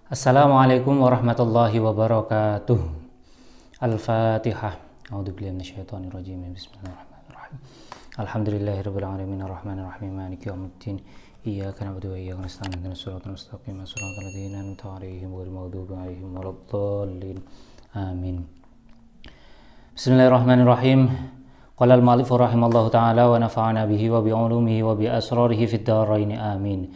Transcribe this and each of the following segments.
Assalamualaikum warahmatullahi wabarakatuh. Al-Fatihah. A'udzubillahi minasyaitonirrajim. Bismillahirrahmanirrahim. Alhamdulillahirabbil alamin arrahmanirrahim maliki yaumiddin. Iyyaka na'budu wa iyyaka nasta'in ihdinas siratal mustaqim siratal ladzina an'amta 'alaihim ghairil maghdubi 'alaihim waladdallin. Amin. Bismillahirrahmanirrahim. Qala al-mu'allif rahimallahu ta'ala wa nafa'ana bihi wa bi 'ulumihi wa bi asrarihi fid dharain. Amin.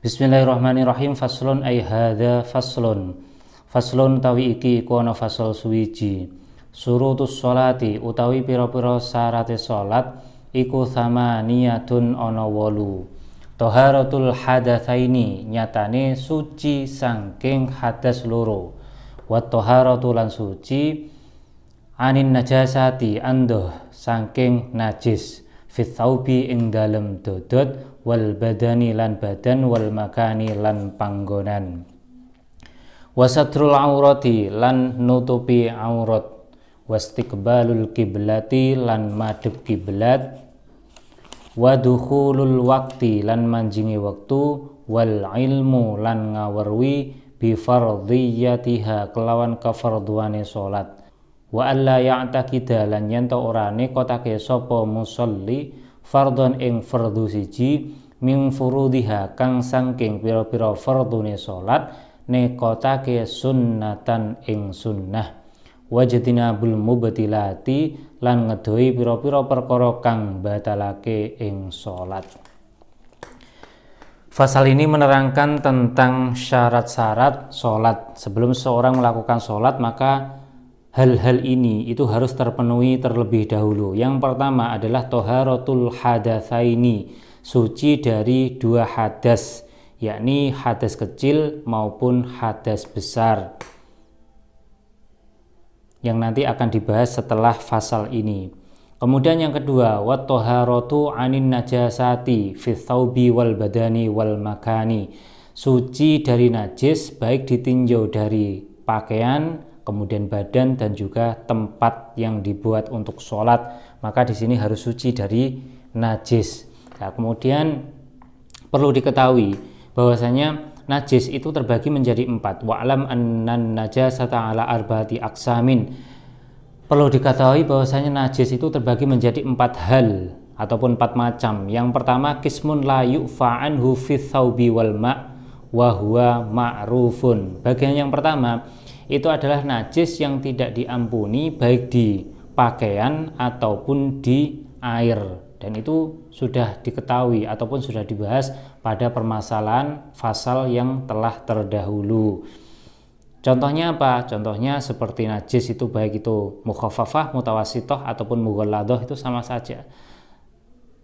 Bismillahirrahmanirrahim. Faslun ay hadza faslun. Faslun utawi iki iku ana fasal suwiji. Surutus sholati utawi pira-pira syarate salat iku thamaniyatun ana 8. Taharatul hadatsaini nyatane suci saking hadas loro. Wa taharatu lan suci anin najasati anduh saking najis. Fit thawbi ing dalem dodot wal badani lan badan wal makani lan panggonan. Wasatrul aurati lan nutupi aurat. Wastiqbalul kiblati lan madhep kiblat. Wadukhulul waqti lan manjingi waktu. Wal ilmu lan ngawerwi bi fardhiyatiha kelawan kafarduane salat. Wa alla ya'taqida lan yen ta ora nekotake sapa musolli fardhon ing fardhu siji min furudiha kang saking pira-pira fardhune salat nekotake sunnatan ing sunnah. Wajtinabul mubtilati lan ngedohi pira-pira perkara kang batalake ing salat. Fasal ini menerangkan tentang syarat-syarat salat. Sebelum seorang melakukan salat maka hal-hal ini itu harus terpenuhi terlebih dahulu. Yang pertama adalah taharatul hadatsaini, suci dari dua hadas, yakni hadas kecil maupun hadas besar, yang nanti akan dibahas setelah fasal ini. Kemudian yang kedua, wat taharatu anin najasati fits thawbi wal badani wal makani, suci dari najis baik ditinjau dari pakaian, kemudian badan dan juga tempat yang dibuat untuk sholat, maka di sini harus suci dari najis. Nah, kemudian perlu diketahui bahwasanya najis itu terbagi menjadi 4. Wa'lam annan najasata ala arba'ati aqsamin. Perlu diketahui bahwasanya najis itu terbagi menjadi 4 hal ataupun 4 macam. Yang pertama, qismun la yu'fa anhu fits thawbi wal ma' wa huwa ma'rufun. Bagian yang pertama itu adalah najis yang tidak diampuni baik di pakaian ataupun di air, dan itu sudah diketahui ataupun sudah dibahas pada permasalahan fasal yang telah terdahulu. Contohnya apa? Contohnya seperti najis itu baik itu mukhaffafah, mutawassithah ataupun mughalladah, itu sama saja.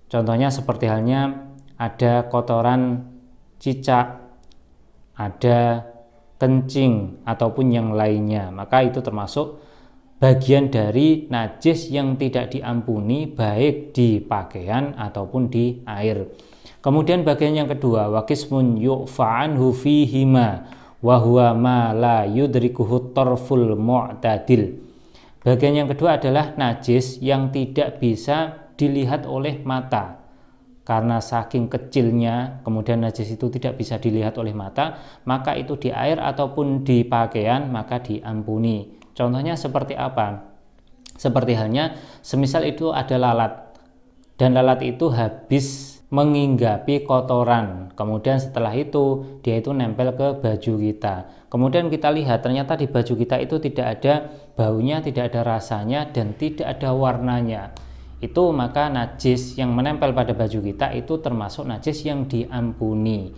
Contohnya seperti halnya ada kotoran cicak, ada kencing ataupun yang lainnya, maka itu termasuk bagian dari najis yang tidak diampuni baik di pakaian ataupun di air. Kemudian bagian yang kedua, waqismun yu'fa anhu fihima wa huwa ma la yudrikuhu tarful mu'tadil. Bagian yang kedua adalah najis yang tidak bisa dilihat oleh mata. Karena saking kecilnya, kemudian najis itu tidak bisa dilihat oleh mata, maka itu di air ataupun di pakaian maka diampuni. Contohnya seperti apa? Seperti halnya semisal itu ada lalat, dan lalat itu habis menginggapi kotoran, kemudian setelah itu dia itu nempel ke baju kita, kemudian kita lihat ternyata di baju kita itu tidak ada baunya, tidak ada rasanya, dan tidak ada warnanya. Itu maka najis yang menempel pada baju kita itu termasuk najis yang diampuni.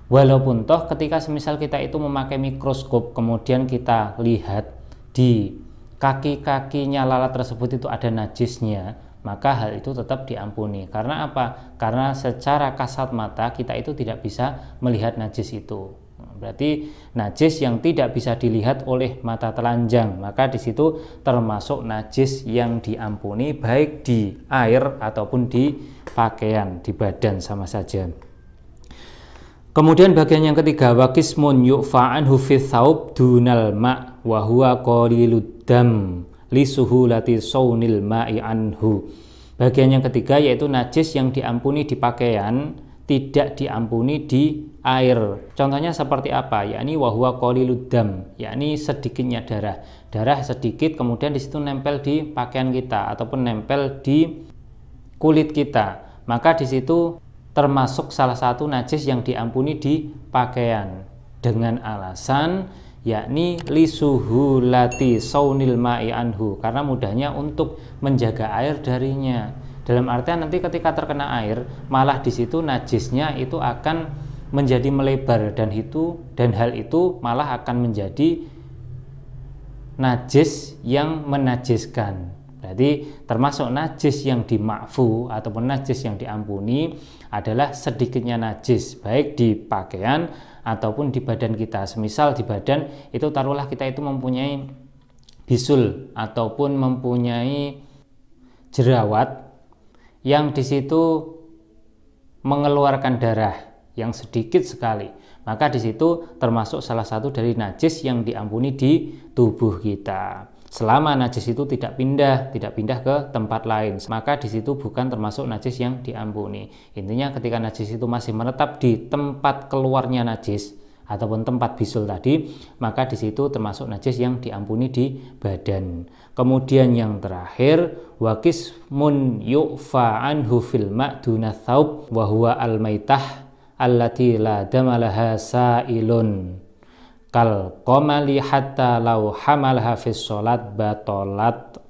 Walaupun toh ketika semisal kita itu memakai mikroskop, kemudian kita lihat di kaki-kakinya lalat tersebut itu ada najisnya, maka hal itu tetap diampuni. Karena apa? Karena secara kasat mata kita itu tidak bisa melihat najis itu. Berarti najis yang tidak bisa dilihat oleh mata telanjang, maka di situ termasuk najis yang diampuni baik di air ataupun di pakaian, di badan sama saja. Kemudian bagian yang ketiga, waqismun yu'fa anhu fits thawb dunal ma' wa huwa qalilud dam li suhulati saunil ma'i anhu. Bagian yang ketiga yaitu najis yang diampuni di pakaian tidak diampuni di air. Contohnya seperti apa? Yakni wahwa qalilud dam, yakni sedikitnya darah. Darah sedikit kemudian di situ nempel di pakaian kita ataupun nempel di kulit kita. Maka di situ termasuk salah satu najis yang diampuni di pakaian dengan alasan yakni lisuhulati saunil ma'i anhu, karena mudahnya untuk menjaga air darinya. Dalam artian nanti ketika terkena air, malah di situ najisnya itu akan menjadi melebar dan hal itu malah akan menjadi najis yang menajiskan. Berarti termasuk najis yang dima'fu ataupun najis yang diampuni adalah sedikitnya najis, baik di pakaian ataupun di badan kita. Semisal di badan itu taruhlah kita itu mempunyai bisul ataupun mempunyai jerawat yang di situ mengeluarkan darah yang sedikit sekali, maka di situ termasuk salah satu dari najis yang diampuni di tubuh kita. Selama najis itu tidak pindah ke tempat lain, maka di situ bukan termasuk najis yang diampuni. Intinya ketika najis itu masih menetap di tempat keluarnya najis ataupun tempat bisul tadi, maka di situ termasuk najis yang diampuni di badan. Kemudian yang terakhir, waqismun yu'fa anhu fil ma'duna tsaub wa huwa al-maitah allati la damalaha sa'ilun kal qamali hatta law hamalaha fis sholat batolat.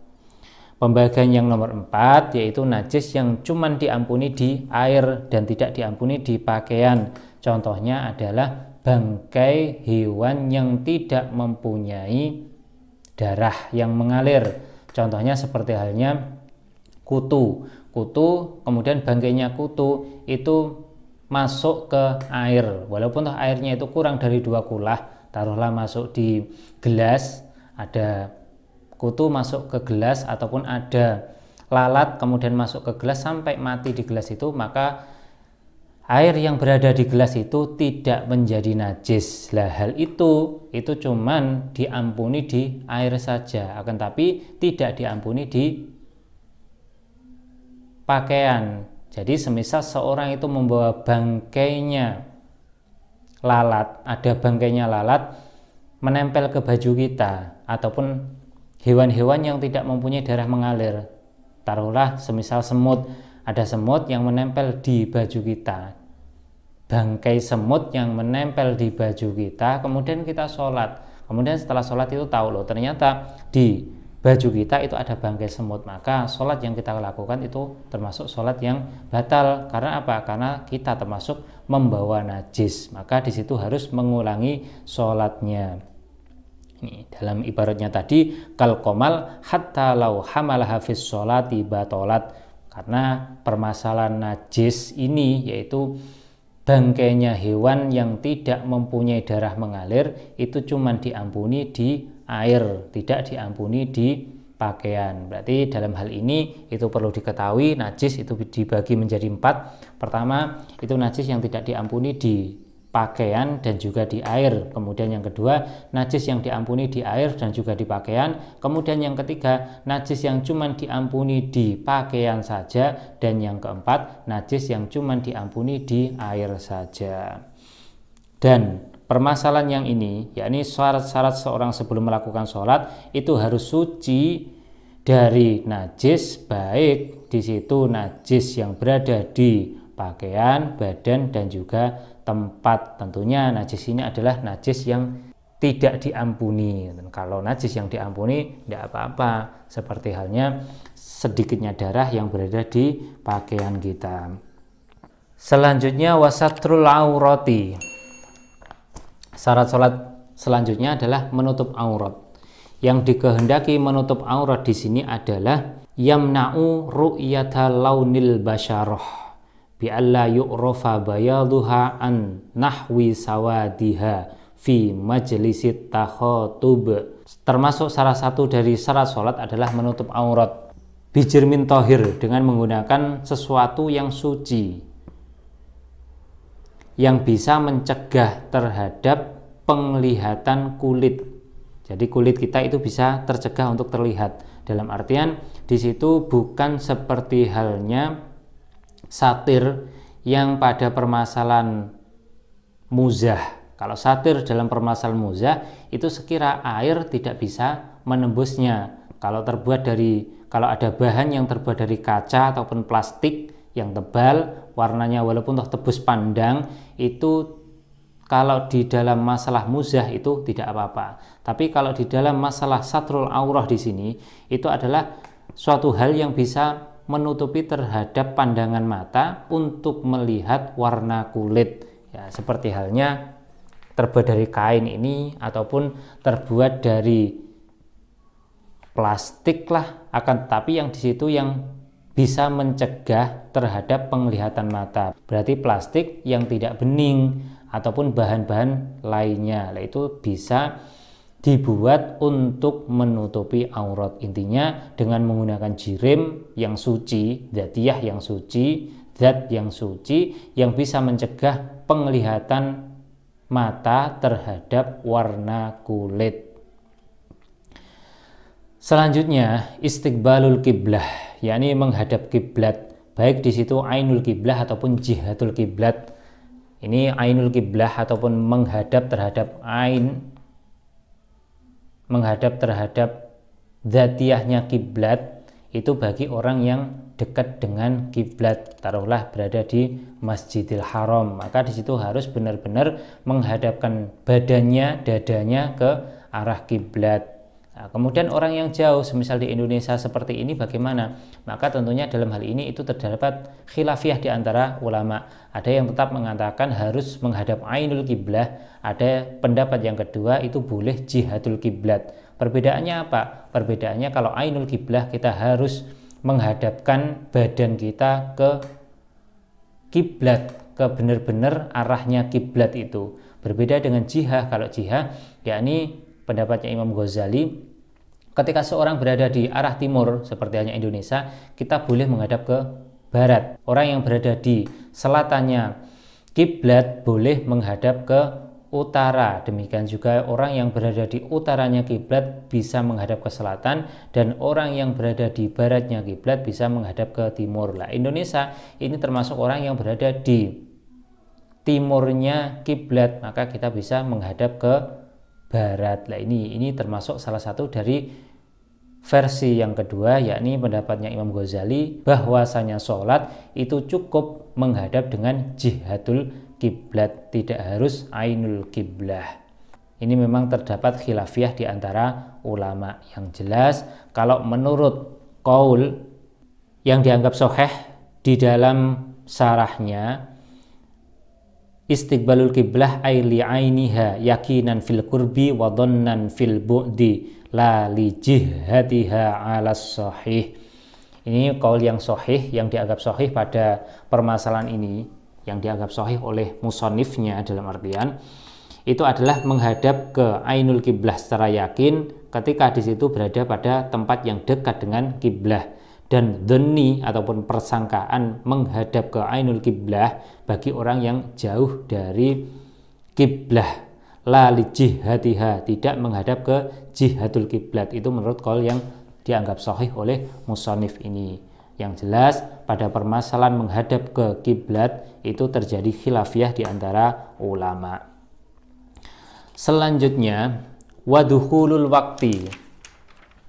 Pembagian yang nomor 4 yaitu najis yang cuman diampuni di air dan tidak diampuni di pakaian. Contohnya adalah bangkai hewan yang tidak mempunyai darah yang mengalir. Contohnya seperti halnya kutu. Kemudian bangkainya kutu itu masuk ke air, walaupun airnya itu kurang dari 2 kulah, taruhlah masuk di gelas, ada kutu masuk ke gelas ataupun ada lalat kemudian masuk ke gelas sampai mati di gelas itu, maka air yang berada di gelas itu tidak menjadi najis. Lah hal itu cuman diampuni di air saja, akan tapi tidak diampuni di pakaian. Jadi semisal seorang itu membawa bangkainya lalat, ada bangkainya lalat menempel ke baju kita ataupun hewan-hewan yang tidak mempunyai darah mengalir. Taruhlah semisal semut, ada semut yang menempel di baju kita, bangkai semut yang menempel di baju kita, kemudian kita sholat, kemudian setelah sholat itu tahu loh ternyata di baju kita itu ada bangkai semut, maka sholat yang kita lakukan itu termasuk sholat yang batal. Karena apa? Karena kita termasuk membawa najis, maka di situ harus mengulangi sholatnya. Ini dalam ibaratnya tadi kal qomal hatta law hamalaha fis sholati batolat. Karena permasalahan najis ini yaitu bangkainya hewan yang tidak mempunyai darah mengalir itu cuma diampuni di air, tidak diampuni di pakaian. Berarti dalam hal ini itu perlu diketahui, najis itu dibagi menjadi 4. Pertama itu najis yang tidak diampuni di pakaian dan juga di air. Kemudian yang kedua, najis yang diampuni di air dan juga di pakaian. Kemudian yang ketiga, najis yang cuma diampuni di pakaian saja. Dan yang keempat, najis yang cuma diampuni di air saja. Dan permasalahan yang ini, yakni syarat-syarat seorang sebelum melakukan sholat itu harus suci dari najis, baik di situ najis yang berada di pakaian, badan, dan juga tempat. Tentunya najis ini adalah najis yang tidak diampuni. Dan kalau najis yang diampuni tidak apa-apa, seperti halnya sedikitnya darah yang berada di pakaian kita. Selanjutnya wasatrul aurati. Syarat sholat selanjutnya adalah menutup aurat. Yang dikehendaki menutup aurat di sini adalah yamna'u ru'yata launil basyarah bi alla yu'rafa bayaduha an nahwi sawadiha fi majlisit takhatub. Termasuk salah satu dari syarat sholat adalah menutup aurat bijirmin tohir, dengan menggunakan sesuatu yang suci yang bisa mencegah terhadap penglihatan kulit. Jadi kulit kita itu bisa tercegah untuk terlihat. Dalam artian di situ bukan seperti halnya satir yang pada permasalahan muzah. Kalau satir dalam permasalahan muzah itu sekira air tidak bisa menembusnya. Kalau ada bahan yang terbuat dari kaca ataupun plastik yang tebal, warnanya walaupun tebus pandang, itu kalau di dalam masalah muzah itu tidak apa-apa. Tapi kalau di dalam masalah satrul aurah di sini itu adalah suatu hal yang bisa menutupi terhadap pandangan mata untuk melihat warna kulit. Ya, seperti halnya terbuat dari kain ini ataupun terbuat dari plastik lah, akan tetapi yang di situ yang bisa mencegah terhadap penglihatan mata. Berarti plastik yang tidak bening ataupun bahan-bahan lainnya, itu bisa dibuat untuk menutupi aurat. Intinya dengan menggunakan jirim yang suci, dzatiyah yang suci, zat yang suci yang bisa mencegah penglihatan mata terhadap warna kulit. Selanjutnya istiqbalul kiblah, yakni menghadap kiblat, baik di situ ainul kiblah ataupun jihatul kiblat. Ini ainul kiblah ataupun menghadap terhadap ain, menghadap terhadap dzatiyahnya kiblat, itu bagi orang yang dekat dengan kiblat, taruhlah berada di Masjidil Haram, maka di situ harus benar-benar menghadapkan badannya, dadanya ke arah kiblat. Nah, kemudian orang yang jauh, semisal di Indonesia seperti ini bagaimana? Maka tentunya dalam hal ini itu terdapat khilafiyah di antara ulama. Ada yang tetap mengatakan harus menghadap ainul kiblah, ada pendapat yang kedua itu boleh jihadul kiblat. Perbedaannya apa? Perbedaannya kalau ainul kiblah kita harus menghadapkan badan kita ke kiblat, ke benar-benar arahnya kiblat itu. Berbeda dengan jihah. Kalau jihah yakni pendapatnya Imam Ghazali, ketika seorang berada di arah timur seperti hanya Indonesia, kita boleh menghadap ke barat. Orang yang berada di selatannya kiblat boleh menghadap ke utara. Demikian juga orang yang berada di utaranya kiblat bisa menghadap ke selatan, dan orang yang berada di baratnya kiblat bisa menghadap ke timur. Lah, Indonesia ini termasuk orang yang berada di timurnya kiblat, maka kita bisa menghadap ke barat. Lah, ini termasuk salah satu dari versi yang kedua, yakni pendapatnya Imam Ghazali bahwasanya sholat itu cukup menghadap dengan jihatul kiblat, tidak harus ainul kiblah. Ini memang terdapat khilafiyah di antara ulama. Yang jelas kalau menurut qaul yang dianggap sahih di dalam syarahnya, istiqbalul kiblah ay li ainiha yakinan fil qurbi wa dhannan fil bu'di la li jihatiha 'ala sahih. Ini qaul yang sahih, yang dianggap sahih pada permasalahan ini, yang dianggap sahih oleh musannifnya dalam artian itu adalah menghadap ke ainul kiblah secara yakin ketika di situ berada pada tempat yang dekat dengan kiblah, dan dhani ataupun persangkaan menghadap ke ainul kiblah bagi orang yang jauh dari kiblah, la li jihatiha, tidak menghadap ke jihatul kiblat. Itu menurut qaul yang dianggap sahih oleh musannif ini. Yang jelas pada permasalahan menghadap ke kiblat itu terjadi khilafiyah di antara ulama. Selanjutnya wadukhulul wakti,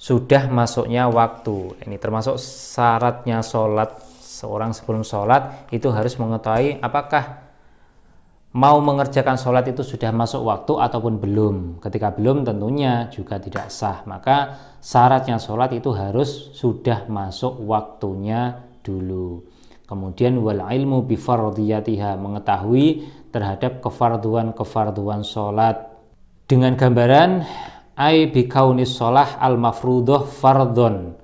sudah masuknya waktu. Ini termasuk syaratnya sholat. Seorang sebelum sholat itu harus mengetahui apakah mau mengerjakan sholat itu sudah masuk waktu ataupun belum. Ketika belum tentunya juga tidak sah. Maka syaratnya sholat itu harus sudah masuk waktunya dulu. Kemudian wal ilmu bi fardiyatiha, mengetahui terhadap kefarduan sholat. Dengan gambaran ai bi kaunis sholah al mafrudoh fardhon.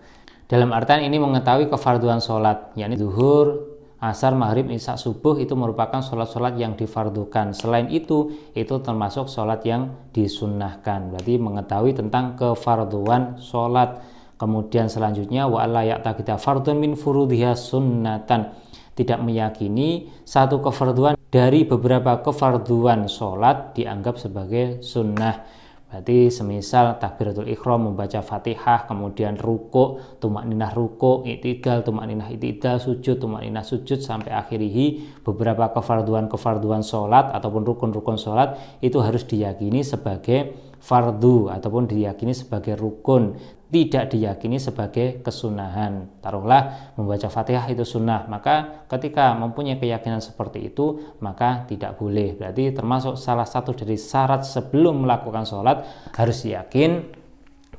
Dalam artian ini mengetahui kefarduan sholat, yakni zuhur, asar, maghrib, isya, subuh itu merupakan sholat-sholat yang difardukan. Selain itu termasuk sholat yang disunnahkan. Berarti mengetahui tentang kefarduan sholat. Kemudian selanjutnya wa alla ya'taqida fardun min furudhiha sunnatan, tidak meyakini satu kefarduan dari beberapa kefarduan sholat dianggap sebagai sunnah. Berarti semisal takbiratul ihram membaca Fatihah, kemudian rukuk, tumakninah rukuk, i'tidal, tumakninah i'tidal, sujud, tumakninah sujud sampai akhirihi, beberapa kefarduan sholat ataupun rukun-rukun sholat itu harus diyakini sebagai fardu ataupun diyakini sebagai rukun, tidak diyakini sebagai kesunahan. Taruhlah membaca Fatihah itu sunnah, maka ketika mempunyai keyakinan seperti itu maka tidak boleh. Berarti termasuk salah satu dari syarat sebelum melakukan sholat harus yakin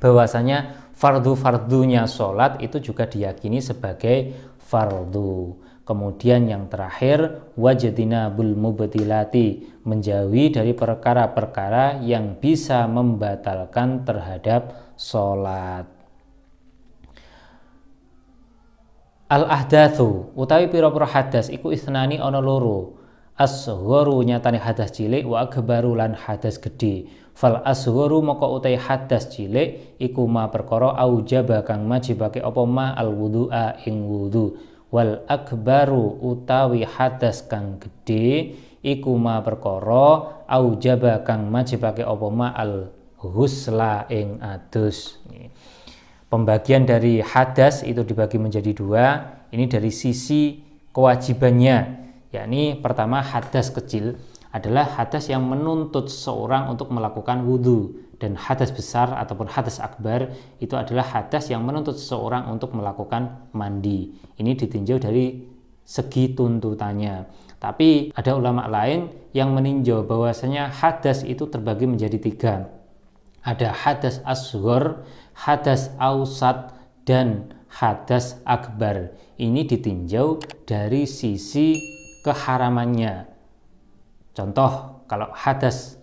bahwasanya fardu-fardunya sholat itu juga diyakini sebagai fardu. Kemudian yang terakhir, wajtinabul mubtilati, menjauhi dari perkara-perkara yang bisa membatalkan terhadap sholat. Al-ahdatsu utawi pira-pira hadas iku isnani ana loro. Asgharu nyatane hadas cilik, wa akbaru lan hadas gede. Fal asgharu moko utawi hadas cilik iku ma perkara aujaba kang majibake apa ma al wudu'a ing wudu. Wal akbaru utawi hadas kang gede iku ma perkara aujaba kang majibake apa ma al ghusla ing adus. Pembagian dari hadas itu dibagi menjadi dua. Ini dari sisi kewajibannya, yakni pertama hadas kecil adalah hadas yang menuntut seseorang untuk melakukan wudhu, dan hadas besar ataupun hadas akbar itu adalah hadas yang menuntut seseorang untuk melakukan mandi. Ini ditinjau dari segi tuntutannya. Tapi ada ulama lain yang meninjau bahwasanya hadas itu terbagi menjadi tiga. Ada hadas asghar, hadas ausat, dan hadas akbar. Ini ditinjau dari sisi keharamannya. Contoh, kalau hadas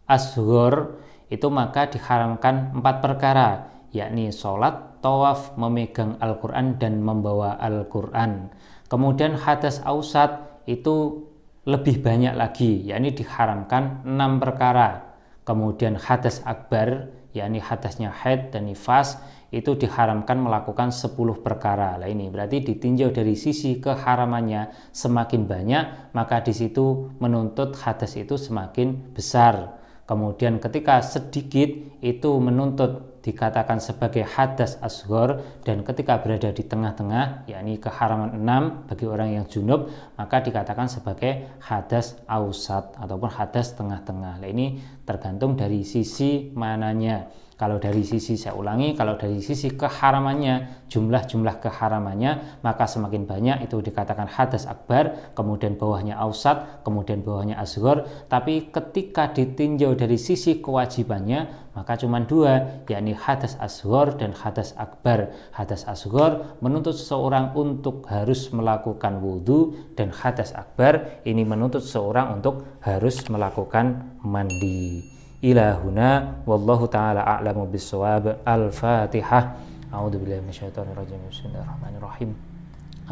asghar itu maka diharamkan 4 perkara, yakni sholat, tawaf, memegang Al-Quran, dan membawa Al-Quran. Kemudian hadas ausat itu lebih banyak lagi, yakni diharamkan 6 perkara. Kemudian hadas akbar, yakni hadasnya haid dan nifas, itu diharamkan melakukan 10 perkara. Nah, ini berarti ditinjau dari sisi keharamannya, semakin banyak maka di situ menuntut hadas itu semakin besar. Kemudian ketika sedikit itu menuntut dikatakan sebagai hadas asghar, dan ketika berada di tengah-tengah, yakni keharaman 6 bagi orang yang junub, maka dikatakan sebagai hadas ausat ataupun hadas tengah-tengah. Nah, ini tergantung dari sisi mananya. Kalau dari sisi, saya ulangi, kalau dari sisi keharamannya, jumlah keharamannya, maka semakin banyak itu dikatakan hadas akbar, kemudian bawahnya ausat, kemudian bawahnya asghar. Tapi ketika ditinjau dari sisi kewajibannya, maka cuma 2, yakni hadas asghar dan hadas akbar. Hadas asghar menuntut seseorang untuk harus melakukan wudhu, dan hadas akbar ini menuntut seseorang untuk harus melakukan mandi. Ilahuna wallahu ta'ala a'lamu bis-shawab. Al-Fatihah. A'udzubillahi minasyaitonir rajim. Bismillahirrahmanirrahim.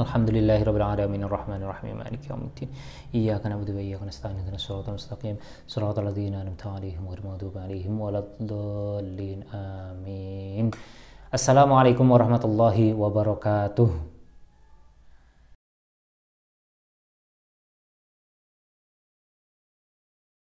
Alhamdulillahirabbil alamin arrahmanir rahim maliki yaumiddin. Iyyaka na'budu wa iyyaka nasta'in ihdinas siratal mustaqim siratal ladzina an'amta 'alaihim ghairil maghdubi 'alaihim waladdallin. Amin. Assalamualaikum warahmatullahi wabarakatuh.